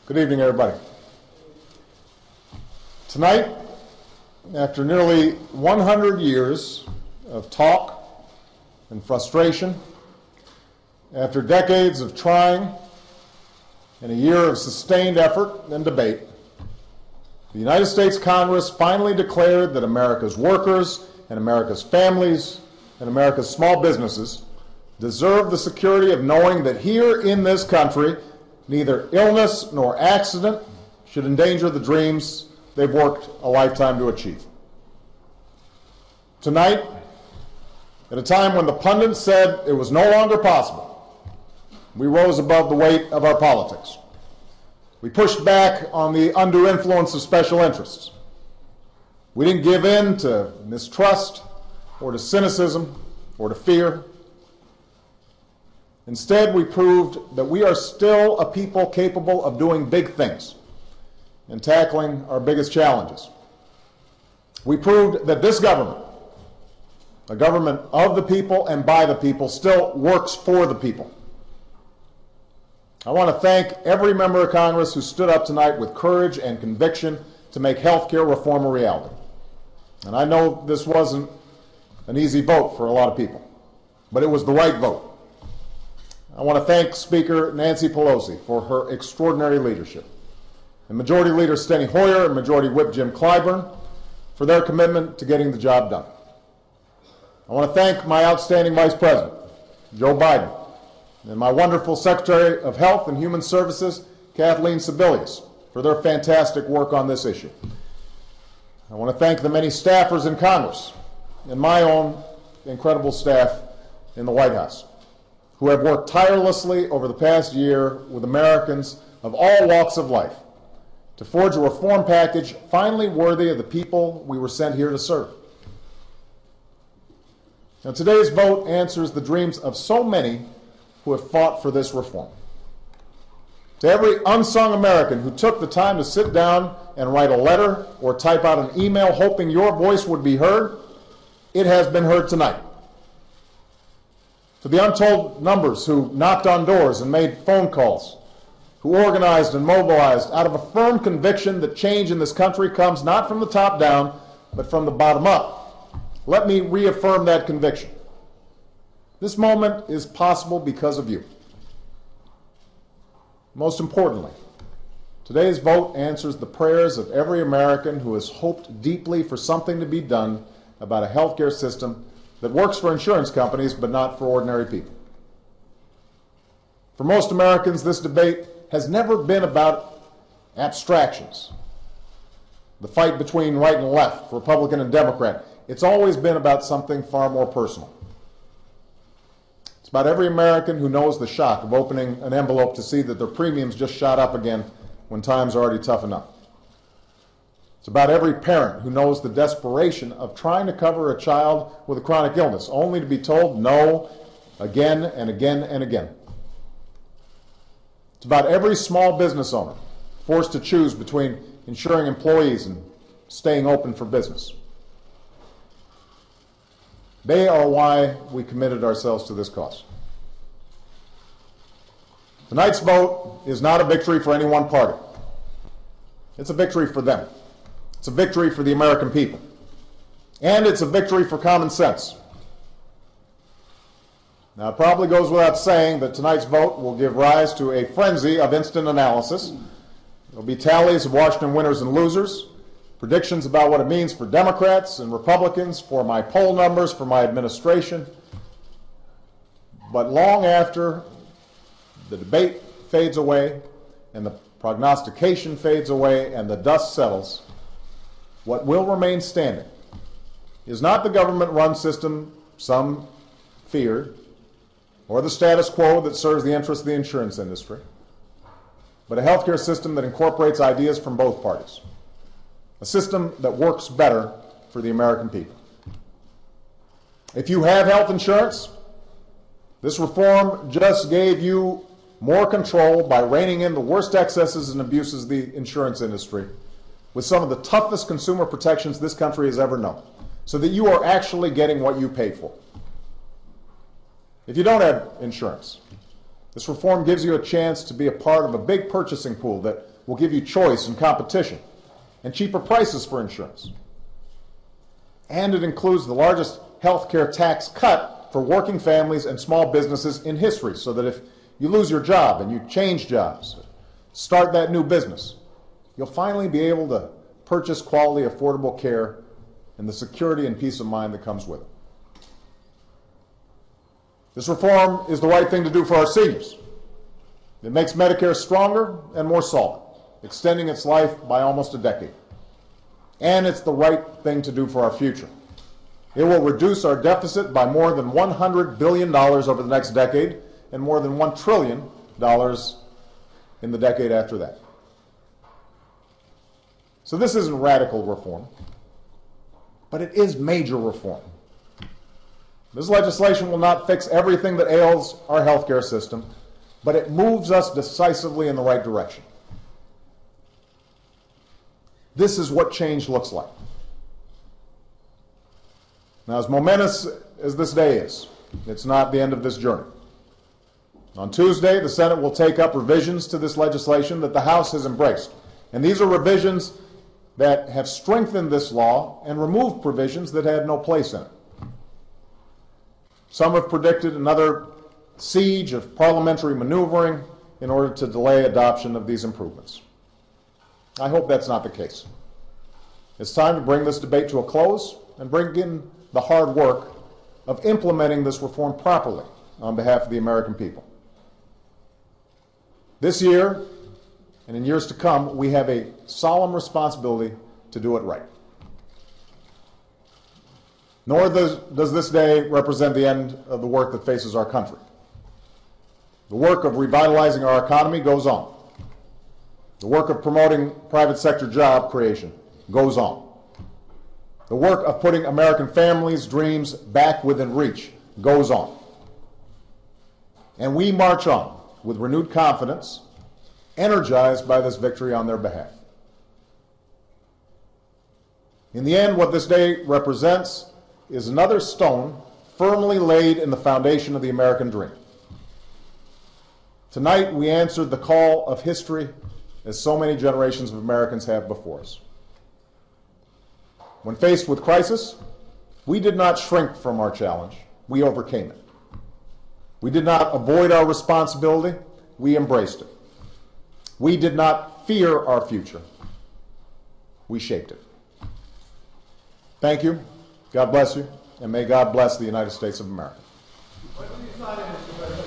Good evening, everybody. Tonight, after nearly 100 years of talk and frustration, after decades of trying and a year of sustained effort and debate, the United States Congress finally declared that America's workers and America's families and America's small businesses deserve the security of knowing that here in this country, neither illness nor accident should endanger the dreams they've worked a lifetime to achieve. Tonight, at a time when the pundits said it was no longer possible, we rose above the weight of our politics. We pushed back on the undue influence of special interests. We didn't give in to mistrust or to cynicism or to fear. Instead, we proved that we are still a people capable of doing big things and tackling our biggest challenges. We proved that this government, a government of the people and by the people, still works for the people. I want to thank every member of Congress who stood up tonight with courage and conviction to make health care reform a reality. And I know this wasn't an easy vote for a lot of people, but it was the right vote. I want to thank Speaker Nancy Pelosi for her extraordinary leadership, and Majority Leader Steny Hoyer and Majority Whip Jim Clyburn for their commitment to getting the job done. I want to thank my outstanding Vice President, Joe Biden, and my wonderful Secretary of Health and Human Services, Kathleen Sebelius, for their fantastic work on this issue. I want to thank the many staffers in Congress and my own incredible staff in the White House, who have worked tirelessly over the past year with Americans of all walks of life to forge a reform package finally worthy of the people we were sent here to serve. Now, today's vote answers the dreams of so many who have fought for this reform. To every unsung American who took the time to sit down and write a letter or type out an email hoping your voice would be heard, it has been heard tonight. To the untold numbers who knocked on doors and made phone calls, who organized and mobilized out of a firm conviction that change in this country comes not from the top down, but from the bottom up, let me reaffirm that conviction. This moment is possible because of you. Most importantly, today's vote answers the prayers of every American who has hoped deeply for something to be done about a healthcare system that works for insurance companies but not for ordinary people. For most Americans, this debate has never been about abstractions, the fight between right and left, Republican and Democrat. It's always been about something far more personal. It's about every American who knows the shock of opening an envelope to see that their premiums just shot up again when times are already tough enough. It's about every parent who knows the desperation of trying to cover a child with a chronic illness, only to be told no again and again and again. It's about every small business owner forced to choose between insuring employees and staying open for business. They are why we committed ourselves to this cause. Tonight's vote is not a victory for any one party. It's a victory for them. It's a victory for the American people. And it's a victory for common sense. Now, it probably goes without saying that tonight's vote will give rise to a frenzy of instant analysis. There will be tallies of Washington winners and losers, predictions about what it means for Democrats and Republicans, for my poll numbers, for my administration. But long after the debate fades away and the prognostication fades away and the dust settles, what will remain standing is not the government-run system some feared, or the status quo that serves the interests of the insurance industry, but a healthcare system that incorporates ideas from both parties, a system that works better for the American people. If you have health insurance, this reform just gave you more control by reining in the worst excesses and abuses of the insurance industry with some of the toughest consumer protections this country has ever known, so that you are actually getting what you pay for. If you don't have insurance, this reform gives you a chance to be a part of a big purchasing pool that will give you choice and competition and cheaper prices for insurance. And it includes the largest health care tax cut for working families and small businesses in history, so that if you lose your job and you change jobs, start that new business, you'll finally be able to purchase quality, affordable care and the security and peace of mind that comes with it. This reform is the right thing to do for our seniors. It makes Medicare stronger and more solid, extending its life by almost a decade. And it's the right thing to do for our future. It will reduce our deficit by more than $100 billion over the next decade and more than $1 trillion in the decade after that. So this isn't radical reform, but it is major reform. This legislation will not fix everything that ails our healthcare system, but it moves us decisively in the right direction. This is what change looks like. Now, as momentous as this day is, it's not the end of this journey. On Tuesday, the Senate will take up revisions to this legislation that the House has embraced. And these are revisions that have strengthened this law and removed provisions that had no place in it. Some have predicted another siege of parliamentary maneuvering in order to delay adoption of these improvements. I hope that's not the case. It's time to bring this debate to a close and bring in the hard work of implementing this reform properly on behalf of the American people. This year, and in years to come, we have a solemn responsibility to do it right. Nor does this day represent the end of the work that faces our country. The work of revitalizing our economy goes on. The work of promoting private sector job creation goes on. The work of putting American families' dreams back within reach goes on. And we march on with renewed confidence, energized by this victory on their behalf. In the end, what this day represents is another stone firmly laid in the foundation of the American dream. Tonight, we answered the call of history, as so many generations of Americans have before us. When faced with crisis, we did not shrink from our challenge. We overcame it. We did not avoid our responsibility. We embraced it. We did not fear our future. We shaped it. Thank you. God bless you, and may God bless the United States of America. What do you decide, Mr. President?